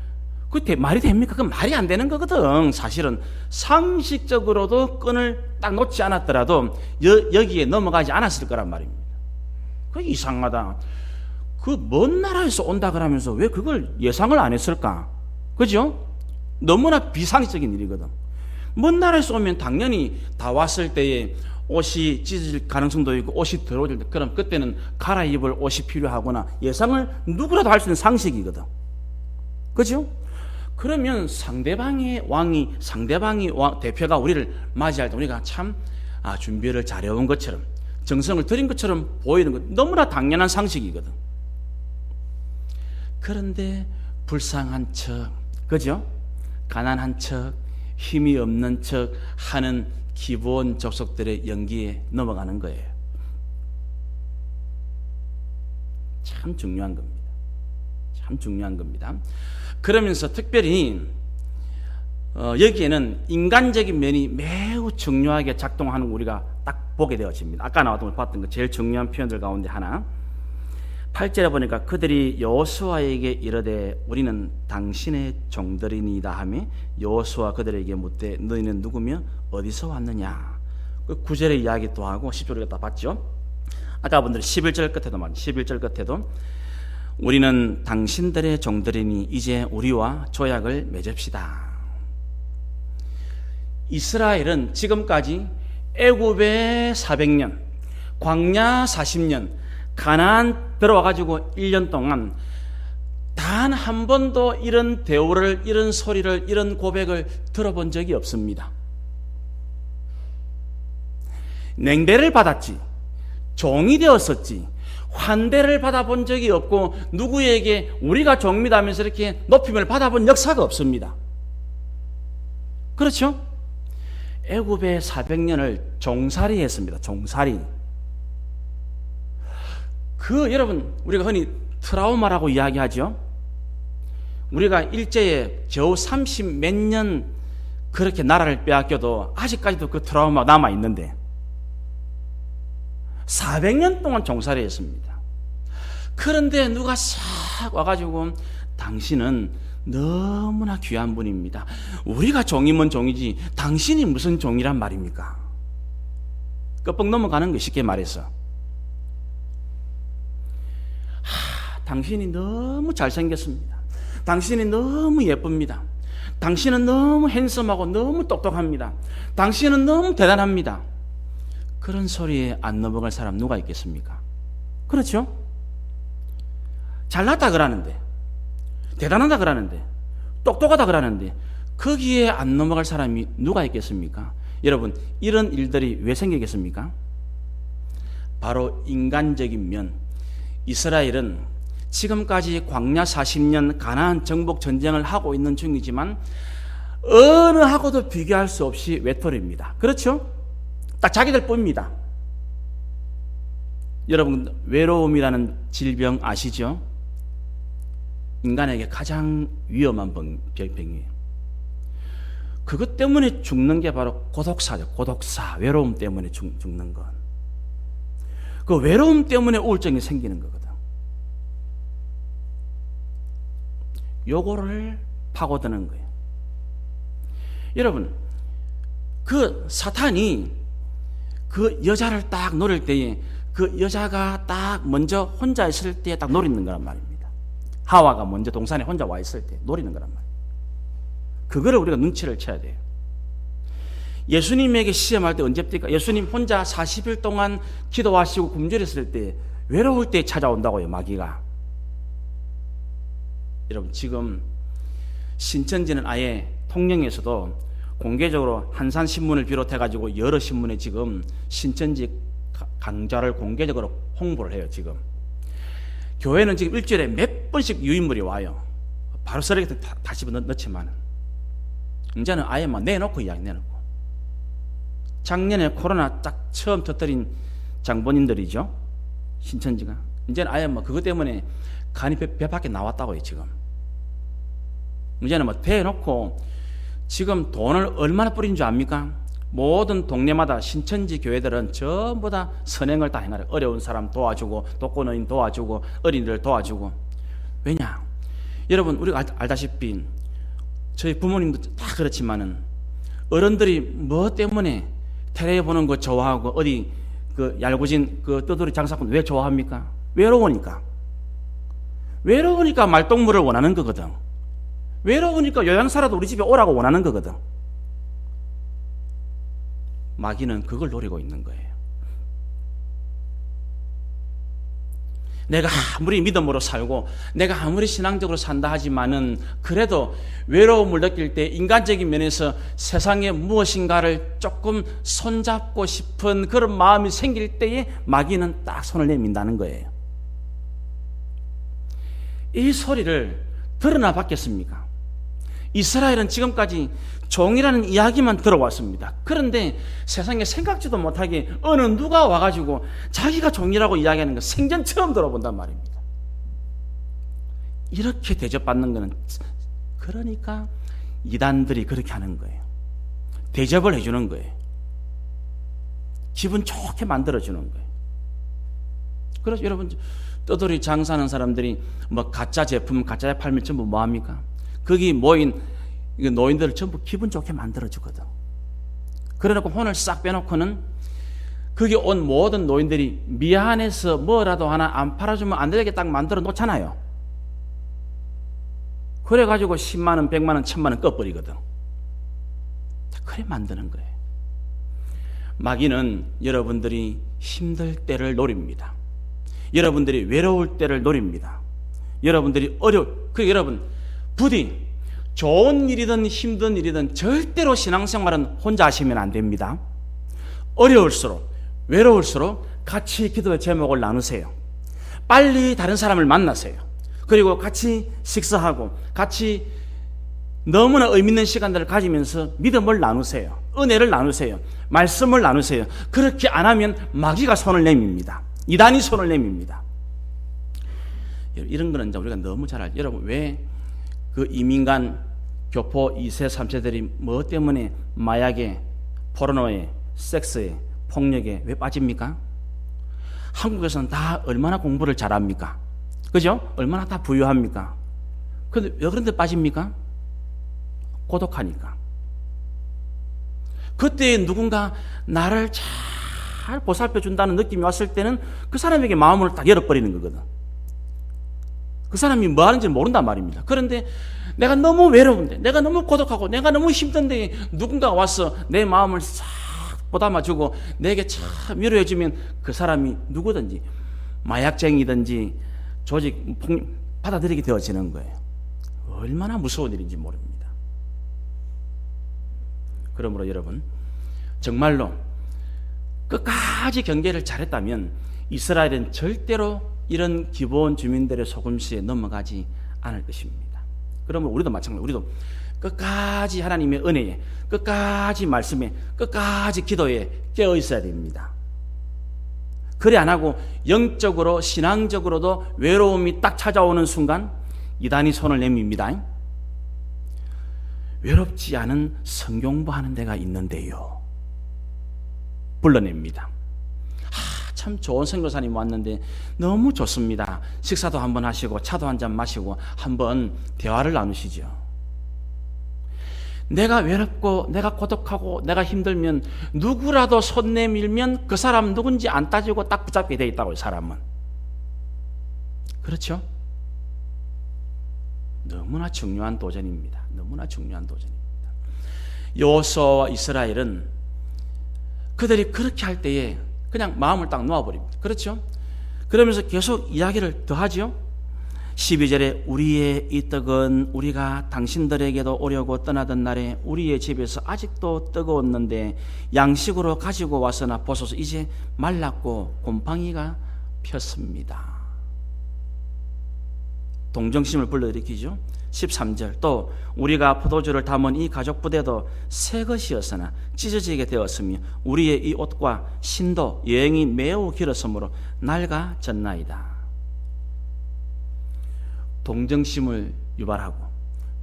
그게 말이 됩니까? 그건 말이 안 되는 거거든. 사실은 상식적으로도 끈을 딱 놓지 않았더라도 여기에 넘어가지 않았을 거란 말입니다. 그게 이상하다. 그 먼 나라에서 온다 그러면서 왜 그걸 예상을 안 했을까? 그죠? 너무나 비상식적인 일이거든. 먼 나라에서 오면 당연히 다 왔을 때에 옷이 찢어질 가능성도 있고 옷이 더러워질 때, 그럼 그때는 갈아입을 옷이 필요하거나 예상을 누구라도 할 수 있는 상식이거든. 그죠? 그러면 상대방의 대표가 우리를 맞이할 때 우리가 참 준비를 잘해온 것처럼, 정성을 들인 것처럼 보이는 것, 너무나 당연한 상식이거든. 그런데 불쌍한 척, 그죠? 가난한 척, 힘이 없는 척 하는 기브온 족속들의 연기에 넘어가는 거예요. 참 중요한 겁니다. 참 중요한 겁니다. 그러면서 특별히 여기에는 인간적인 면이 매우 중요하게 작동하는 거 우리가 딱 보게 되어집니다. 아까 봤던 거 제일 중요한 표현들 가운데 하나, 8절에 보니까 그들이 여호수아에게 이르되 우리는 당신의 종들이니이다 하며 여호수아 그들에게 묻되 너희는 누구며 어디서 왔느냐. 그 9절의 이야기 또 하고 10절을 다 봤죠. 아까 분들이 11절 끝에도 말이죠. 11절 끝에도 우리는 당신들의 종들이니 이제 우리와 조약을 맺읍시다. 이스라엘은 지금까지 애굽에 400년, 광야 40년, 가나안 들어와가지고 1년 동안 단 한 번도 이런 대우를, 이런 소리를, 이런 고백을 들어본 적이 없습니다. 냉대를 받았지, 종이 되었었지, 환대를 받아본 적이 없고 누구에게 우리가 종입니다 하면서 이렇게 높임을 받아본 역사가 없습니다. 그렇죠? 애굽의 400년을 종살이 했습니다. 종살이. 여러분, 우리가 흔히 트라우마라고 이야기하죠. 우리가 일제에 겨우 30 몇 년 그렇게 나라를 빼앗겨도 아직까지도 그 트라우마가 남아있는데 400년 동안 종살이 했습니다. 그런데 누가 싹 와가지고 당신은 너무나 귀한 분입니다. 우리가 종이면 종이지 당신이 무슨 종이란 말입니까? 끄뻑 넘어가는 거 쉽게 말해서. 당신이 너무 잘생겼습니다. 당신이 너무 예쁩니다. 당신은 너무 핸섬하고 너무 똑똑합니다. 당신은 너무 대단합니다. 그런 소리에 안 넘어갈 사람 누가 있겠습니까? 그렇죠? 잘났다 그러는데, 대단하다 그러는데, 똑똑하다 그러는데 거기에 안 넘어갈 사람이 누가 있겠습니까? 여러분, 이런 일들이 왜 생기겠습니까? 바로 인간적인 면. 이스라엘은 지금까지 광야 40년 가나안 정복 전쟁을 하고 있는 중이지만 어느 하고도 비교할 수 없이 외톨이입니다. 그렇죠? 딱 자기들 뿐입니다. 여러분, 외로움이라는 질병 아시죠? 인간에게 가장 위험한 병이에요. 그것 때문에 죽는 게 바로 고독사죠. 고독사, 외로움 때문에 죽는 것. 그 외로움 때문에 우울증이 생기는 거거든. 요거를 파고드는 거예요. 여러분, 그 사탄이 그 여자를 딱 노릴 때에 그 여자가 딱 먼저 혼자 있을 때 딱 노리는 거란 말입니다. 하와가 먼저 동산에 혼자 와 있을 때 노리는 거란 말이에요. 그거를 우리가 눈치를 채야 돼요. 예수님에게 시험할 때 언제입니까? 예수님 혼자 40일 동안 기도하시고 굶주렸을 때 외로울 때 찾아온다고요, 마귀가. 여러분, 지금 신천지는 아예 통영에서도 공개적으로 한산신문을 비롯해가지고 여러 신문에 지금 신천지 강좌를 공개적으로 홍보를 해요. 지금 교회는 지금 일주일에 몇 번씩 유인물이 와요. 바로 쓰레기 다시 넣지만 이제는 아예 막 내놓고 이야기 내놓고. 작년에 코로나 딱 처음 터뜨린 장본인들이죠, 신천지가. 이제는 아예 뭐 그것 때문에 간이 배 밖에 나왔다고요. 지금 이제는 뭐 대놓고 지금 돈을 얼마나 뿌린 줄 압니까? 모든 동네마다 신천지 교회들은 전부 다 선행을 다 행하래. 어려운 사람 도와주고, 독거노인 도와주고, 어린이들 도와주고. 왜냐? 여러분, 우리가 알다시피 저희 부모님도 다 그렇지만은 어른들이 뭐 때문에 텔레 보는 거 좋아하고 어디 그 얄궂은 그 떠돌이 장사꾼 왜 좋아합니까? 외로우니까. 외로우니까 말동무를 원하는 거거든. 외로우니까 요양사라도 우리 집에 오라고 원하는 거거든. 마귀는 그걸 노리고 있는 거예요. 내가 아무리 믿음으로 살고 내가 아무리 신앙적으로 산다 하지만은 그래도 외로움을 느낄 때 인간적인 면에서 세상에 무엇인가를 조금 손잡고 싶은 그런 마음이 생길 때에 마귀는 딱 손을 내민다는 거예요. 이 소리를 들으나 봤겠습니까? 이스라엘은 지금까지 종이라는 이야기만 들어왔습니다. 그런데 세상에 생각지도 못하게 어느 누가 와가지고 자기가 종이라고 이야기하는 거 생전 처음 들어본단 말입니다. 이렇게 대접받는 거는 그러니까 이단들이 그렇게 하는 거예요. 대접을 해주는 거예요. 기분 좋게 만들어주는 거예요. 그래서 여러분, 떠돌이 장사하는 사람들이 뭐 가짜 제품, 가짜에 팔면 전부 뭐합니까? 거기 모인 노인들을 전부 기분 좋게 만들어주거든. 그래놓고 혼을 싹 빼놓고는 거기 온 모든 노인들이 미안해서 뭐라도 하나 안 팔아주면 안 되게 딱 만들어 놓잖아요. 그래가지고 10만원, 100만원, 1000만원 꺼버리거든. 그래 만드는 거예요. 마귀는 여러분들이 힘들 때를 노립니다. 여러분들이 외로울 때를 노립니다. 여러분들이 여러분, 부디 좋은 일이든 힘든 일이든 절대로 신앙생활은 혼자 하시면 안 됩니다. 어려울수록, 외로울수록 같이 기도의 제목을 나누세요. 빨리 다른 사람을 만나세요. 그리고 같이 식사하고 같이 너무나 의미 있는 시간들을 가지면서 믿음을 나누세요. 은혜를 나누세요. 말씀을 나누세요. 그렇게 안 하면 마귀가 손을 내밉니다. 이단이 손을 내밉니다. 이런 거는 우리가 너무 잘 알죠. 여러분, 왜 그 이민간 교포 2세, 3세들이 뭐 때문에 마약에, 포르노에, 섹스에, 폭력에 왜 빠집니까? 한국에서는 다 얼마나 공부를 잘합니까? 그죠? 얼마나 다 부유합니까? 근데 왜 그런 데 빠집니까? 고독하니까. 그때 누군가 나를 잘 보살펴 준다는 느낌이 왔을 때는 그 사람에게 마음을 딱 열어버리는 거거든. 그 사람이 뭐 하는지 모른단 말입니다. 그런데 내가 너무 외로운데, 내가 너무 고독하고, 내가 너무 힘든데 누군가가 와서 내 마음을 싹 보담아주고 내게 참 위로해주면 그 사람이 누구든지 마약쟁이든지 조직 받아들이게 되어지는 거예요. 얼마나 무서운 일인지 모릅니다. 그러므로 여러분, 정말로 끝까지 경계를 잘했다면 이스라엘은 절대로 이런 기본 주민들의 속임수에 넘어가지 않을 것입니다. 그러면 우리도 마찬가지로 우리도 끝까지 하나님의 은혜에, 끝까지 말씀에, 끝까지 기도에 깨어 있어야 됩니다. 그래 안 하고 영적으로 신앙적으로도 외로움이 딱 찾아오는 순간 이단이 손을 내밉니다. 외롭지 않은 성경부하는 데가 있는데요, 불러냅니다. 참 좋은 선교사님 왔는데 너무 좋습니다. 식사도 한번 하시고 차도 한잔 마시고 한번 대화를 나누시죠. 내가 외롭고 내가 고독하고 내가 힘들면 누구라도 손 내밀면 그 사람 누군지 안 따지고 딱 붙잡게 돼 있다고요. 사람은. 그렇죠? 너무나 중요한 도전입니다. 너무나 중요한 도전입니다. 여호수아와 이스라엘은 그들이 그렇게 할 때에 그냥 마음을 딱 놓아버립니다. 그렇죠? 그러면서 계속 이야기를 더하죠. 12절에 우리의 이 떡은 우리가 당신들에게도 오려고 떠나던 날에 우리의 집에서 아직도 뜨거웠는데 양식으로 가지고 와서나 보소서 이제 말랐고 곰팡이가 폈습니다. 동정심을 불러일으키죠. 13절 또 우리가 포도주를 담은 이 가죽 부대도 새 것이었으나 찢어지게 되었으며 우리의 이 옷과 신도 여행이 매우 길었으므로 낡아졌나이다. 동정심을 유발하고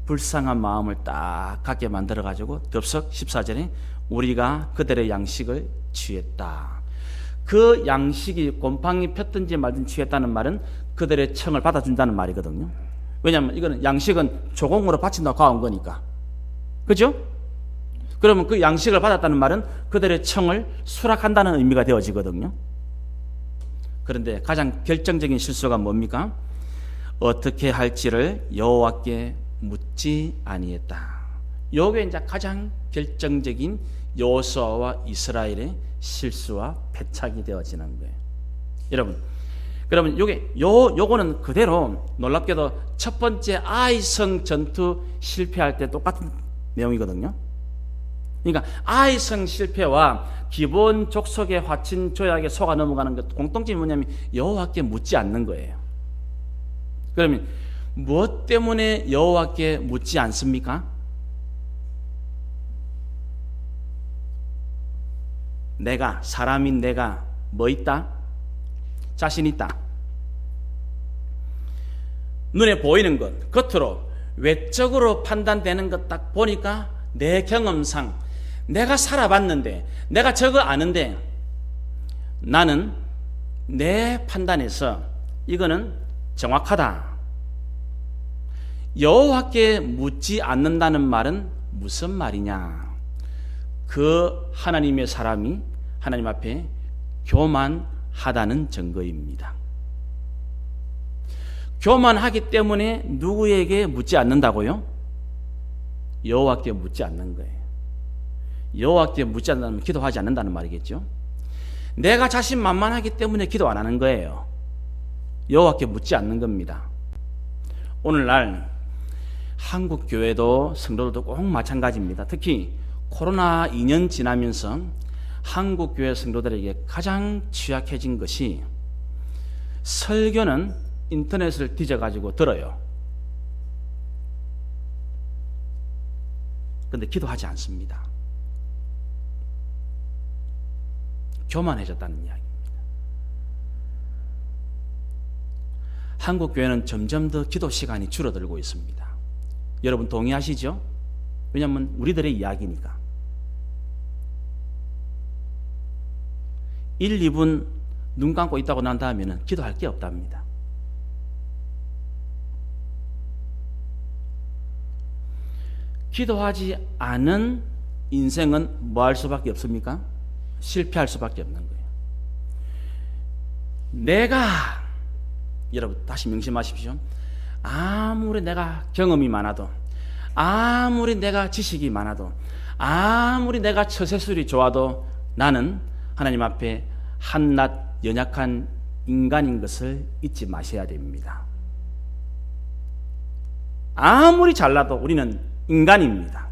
불쌍한 마음을 딱 갖게 만들어가지고 덥석 14절에 우리가 그들의 양식을 취했다. 그 양식이 곰팡이 폈든지 말든지 취했다는 말은 그들의 청을 받아준다는 말이거든요. 왜냐하면 이거는 양식은 조공으로 바친다고 가온 거니까. 그죠? 그러면 그 양식을 받았다는 말은 그들의 청을 수락한다는 의미가 되어지거든요. 그런데 가장 결정적인 실수가 뭡니까? 어떻게 할지를 여호와께 묻지 아니했다. 요게 이제 가장 결정적인 여호수아와 이스라엘의 실수와 패착이 되어지는 거예요. 여러분 요거는 그대로 놀랍게도 첫 번째 아이성 전투 실패할 때 똑같은 내용이거든요. 그러니까 아이성 실패와 기본 족속의 화친 조약에 속아 넘어가는 것 공통점이 뭐냐면 여호와께 묻지 않는 거예요. 그러면 무엇 때문에 여호와께 묻지 않습니까? 사람인 내가 뭐 있다? 자신 있다. 눈에 보이는 것, 겉으로 외적으로 판단되는 것 딱 보니까 내 경험상 내가 살아봤는데 내가 저거 아는데 나는 내 판단에서 이거는 정확하다. 여호와께 묻지 않는다는 말은 무슨 말이냐? 그 하나님의 사람이 하나님 앞에 교만하다는 증거입니다. 교만하기 때문에 누구에게 묻지 않는다고요? 여호와께 묻지 않는 거예요. 여호와께 묻지 않는다면 기도하지 않는다는 말이겠죠. 내가 자신만만하기 때문에 기도 안 하는 거예요. 여호와께 묻지 않는 겁니다. 오늘날 한국 교회도 성도들도 꼭 마찬가지입니다. 특히 코로나 2년 지나면서 한국 교회 성도들에게 가장 취약해진 것이 설교는 인터넷을 뒤져가지고 들어요. 근데 기도하지 않습니다. 교만해졌다는 이야기입니다. 한국 교회는 점점 더 기도 시간이 줄어들고 있습니다. 여러분 동의하시죠? 왜냐하면 우리들의 이야기니까. 1, 2분 눈 감고 있다고 난 다음에는 기도할 게 없답니다. 기도하지 않은 인생은 뭐 할 수밖에 없습니까? 실패할 수밖에 없는 거예요. 내가, 여러분 다시 명심하십시오. 아무리 내가 경험이 많아도, 아무리 내가 지식이 많아도, 아무리 내가 처세술이 좋아도 나는 하나님 앞에 한낱 연약한 인간인 것을 잊지 마셔야 됩니다. 아무리 잘나도 우리는 인간입니다.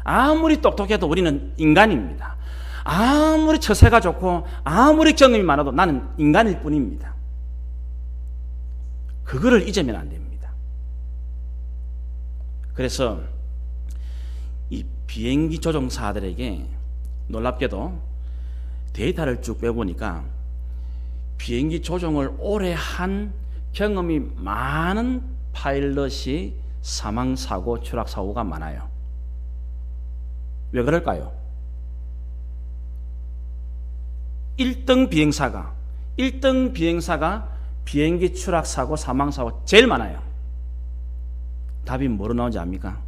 아무리 똑똑해도 우리는 인간입니다. 아무리 처세가 좋고 아무리 경험이 많아도 나는 인간일 뿐입니다. 그거를 잊으면 안 됩니다. 그래서 이 비행기 조종사들에게 놀랍게도 데이터를 쭉 빼보니까 비행기 조종을 오래 한 경험이 많은 파일럿이 사망사고, 추락사고가 많아요. 왜 그럴까요? 1등 비행사가 비행기 추락사고, 사망사고 제일 많아요. 답이 뭐로 나오는지 압니까?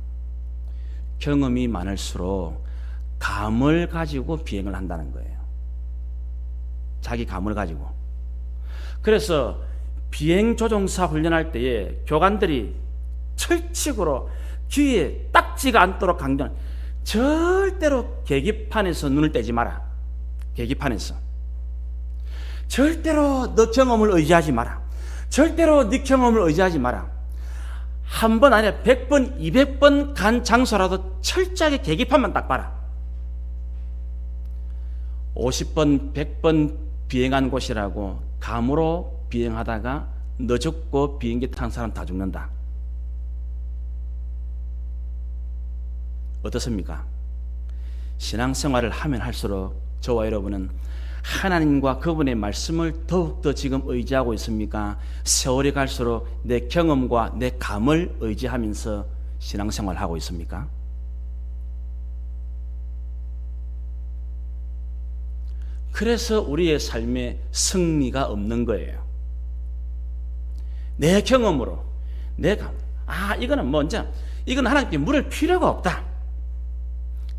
경험이 많을수록 감을 가지고 비행을 한다는 거예요. 자기 감을 가지고. 그래서 비행조종사 훈련할 때에 교관들이 철칙으로 귀에 딱지가 않도록 강조하는, 절대로 계기판에서 눈을 떼지 마라. 계기판에서. 절대로 너 경험을 의지하지 마라. 절대로 네 경험을 의지하지 마라. 한 번 아니라 100번, 200번 간 장소라도 철저하게 계기판만 딱 봐라. 50번, 100번 비행한 곳이라고 감으로 비행하다가 너 죽고 비행기 탄 사람 다 죽는다. 어떻습니까? 신앙생활을 하면 할수록 저와 여러분은 하나님과 그분의 말씀을 더욱더 지금 의지하고 있습니까? 세월이 갈수록 내 경험과 내 감을 의지하면서 신앙생활을 하고 있습니까? 그래서 우리의 삶에 승리가 없는 거예요. 내 경험으로, 내가 이거는 먼저, 이건 하나님께 물을 필요가 없다.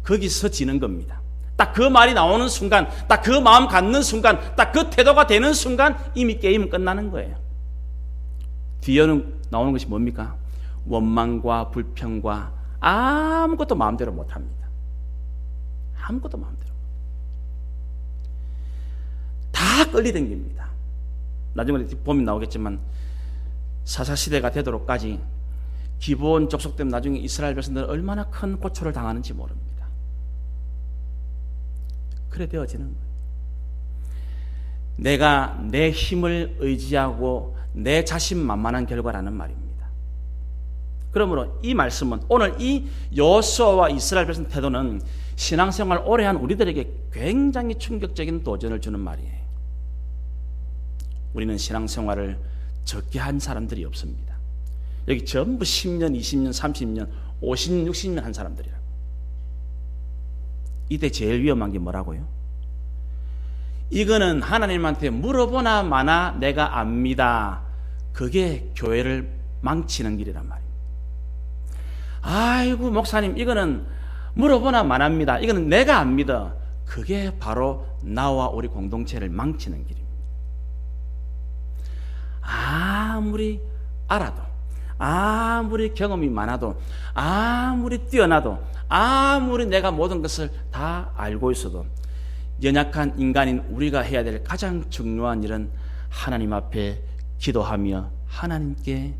거기서 지는 겁니다. 딱 그 말이 나오는 순간, 딱 그 마음 갖는 순간, 딱 그 태도가 되는 순간 이미 게임은 끝나는 거예요. 뒤에는 나오는 것이 뭡니까? 원망과 불평과 아무것도 마음대로 못합니다. 아무것도 마음대로. 다 끌리댕깁니다. 나중에 보면 나오겠지만 사사시대가 되도록까지 기브온 족속 때문에 나중에 이스라엘 백성들은 얼마나 큰 고초를 당하는지 모릅니다. 그래 되어지는 거예요. 내가 내 힘을 의지하고 내 자신만만한 결과라는 말입니다. 그러므로 이 말씀은, 오늘 이 여호수아와 이스라엘 백성 태도는 신앙생활 오래 한 우리들에게 굉장히 충격적인 도전을 주는 말이에요. 우리는 신앙생활을 적게 한 사람들이 없습니다. 여기 전부 10년, 20년, 30년, 50년, 60년 한 사람들이라고. 이때 제일 위험한 게 뭐라고요? 이거는 하나님한테 물어보나 마나 내가 압니다. 그게 교회를 망치는 길이란 말입니다. 아이고 목사님, 이거는 물어보나 마나입니다. 이거는 내가 압니다. 그게 바로 나와 우리 공동체를 망치는 길입니다. 아무리 알아도, 아무리 경험이 많아도, 아무리 뛰어나도, 아무리 내가 모든 것을 다 알고 있어도 연약한 인간인 우리가 해야 될 가장 중요한 일은 하나님 앞에 기도하며 하나님께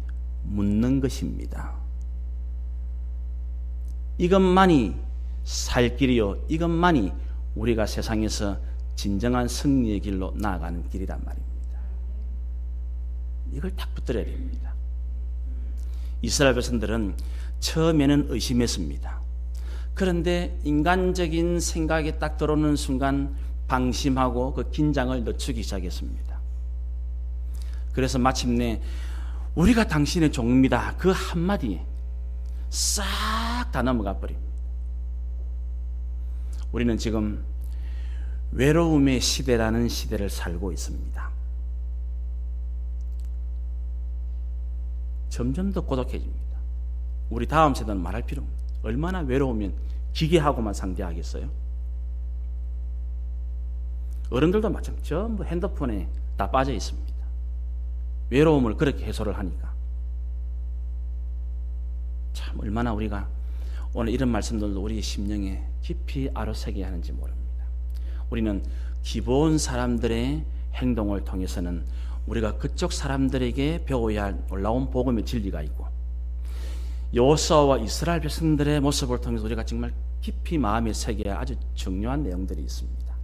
묻는 것입니다. 이것만이 살 길이요, 이것만이 우리가 세상에서 진정한 승리의 길로 나아가는 길이란 말입니다. 이걸 딱 붙들어야 됩니다. 이스라엘 백성들은 처음에는 의심했습니다. 그런데 인간적인 생각이 딱 들어오는 순간 방심하고 그 긴장을 늦추기 시작했습니다. 그래서 마침내 우리가 당신의 종입니다, 그 한마디에 싹 다 넘어가 버립니다. 우리는 지금 외로움의 시대라는 시대를 살고 있습니다. 점점 더 고독해집니다. 우리 다음 세대는 말할 필요 없습니다. 얼마나 외로우면 기계하고만 상대하겠어요? 어른들도 마찬가지, 전부 핸드폰에 다 빠져 있습니다. 외로움을 그렇게 해소를 하니까. 참 얼마나 우리가 오늘 이런 말씀들도 우리의 심령에 깊이 아로새겨야 하는지 모릅니다. 우리는 기본 사람들의 행동을 통해서는 우리가 그쪽 사람들에게 배워야 할 놀라운 복음의 진리가 있고, 여호수아와 이스라엘 백성들의 모습을 통해서 우리가 정말 깊이 마음에 새겨야 아주 중요한 내용들이 있습니다.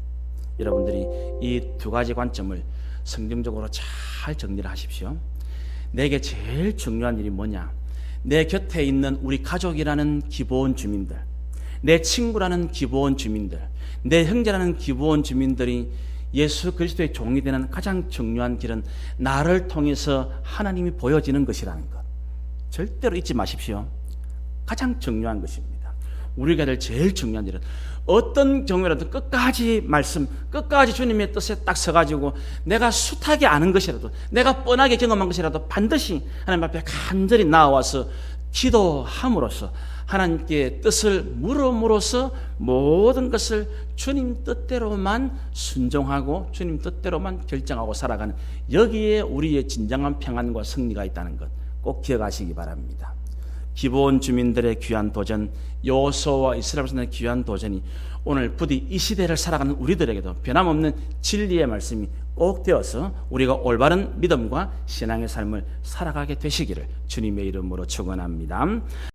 여러분들이 이 두 가지 관점을 성경적으로 잘 정리를 하십시오. 내게 제일 중요한 일이 뭐냐? 내 곁에 있는 우리 가족이라는 기본 주민들, 내 친구라는 기본 주민들, 내 형제라는 기본 주민들이 예수 그리스도의 종이 되는 가장 중요한 길은 나를 통해서 하나님이 보여지는 것이라는 것, 절대로 잊지 마십시오. 가장 중요한 것입니다. 우리가 될 제일 중요한 일은 어떤 경우라도 끝까지 말씀, 끝까지 주님의 뜻에 딱 서가지고 내가 숱하게 아는 것이라도, 내가 뻔하게 경험한 것이라도 반드시 하나님 앞에 간절히 나와서 기도함으로써 하나님께 뜻을 물음으로써 모든 것을 주님 뜻대로만 순종하고 주님 뜻대로만 결정하고 살아가는, 여기에 우리의 진정한 평안과 승리가 있다는 것 꼭 기억하시기 바랍니다. 기본 주민들의 귀한 도전, 여호수아와 이스라엘 백성들의 귀한 도전이 오늘 부디 이 시대를 살아가는 우리들에게도 변함없는 진리의 말씀이 꼭 되어서 우리가 올바른 믿음과 신앙의 삶을 살아가게 되시기를 주님의 이름으로 축원합니다.